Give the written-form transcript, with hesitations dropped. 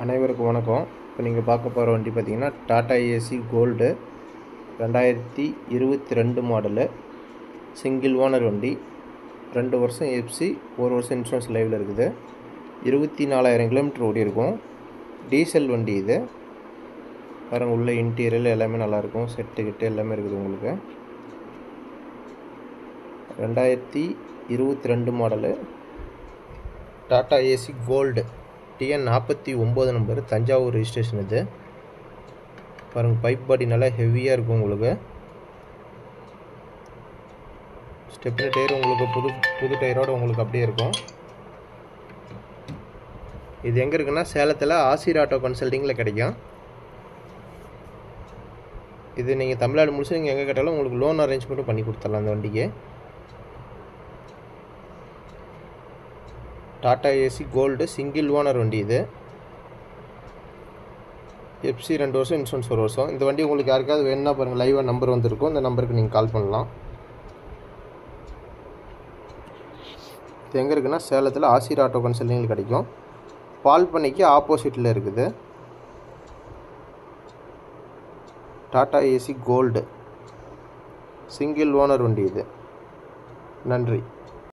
அனைவருக்கும் வணக்கம். இப்போ நீங்கள் பார்க்க போகிற வண்டி பார்த்தீங்கன்னா Tata ace gold 2022 model, single owner வண்டி. 2 வருஷம் எஃப்சி, 1 வருஷம் இன்சூரன்ஸ் லைவில் இருக்குது. 24,000 கிலோமீட்டர் ஓடி இருக்கும். டீசல் வண்டி இது. பாருங்கள், உள்ள இன்டீரியல் எல்லாமே நல்லாயிருக்கும். செட்டு கிட்டு எல்லாமே இருக்குது உங்களுக்கு. 2022 model Tata ace gold, TN 49 number, Thanjavur registration. இது பாருங்கள், பைப் பாடி நல்லா ஹெவியாக இருக்கும் உங்களுக்கு. ஸ்டெப்னி டயர் உங்களுக்கு புது டயரோடு உங்களுக்கு அப்படியே இருக்கும். இது எங்கே இருக்குன்னா சேலத்தில் ஆசிர் ஆட்டோ கன்சல்டிங்கில் கிடைக்கும். இது நீங்கள் தமிழ்நாடு முழுசு நீங்கள் எங்கே கேட்டாலும் உங்களுக்கு லோன் அரேஞ்ச்மெண்ட்டும் பண்ணி கொடுத்துடலாம் அந்த வண்டிக்கு. Tata ace gold single owner வண்டி இது. எஃப்சி 2 வருஷம், இன்சூரன்ஸ் 1 வருஷம். இந்த வண்டி உங்களுக்கு யாருக்காவது வேணுன்னா பாருங்கள், லைவாக நம்பர் வந்திருக்கும். இந்த நம்பருக்கு நீங்கள் கால் பண்ணலாம். இது எங்கே இருக்குன்னா சேலத்தில் ஆசிர் ஆட்டோ கன்சல்டிங்கில் கிடைக்கும். பால் பண்ணைக்கு ஆப்போசிட்டில் இருக்குது. Tata ace gold single owner வண்டி இது. நன்றி.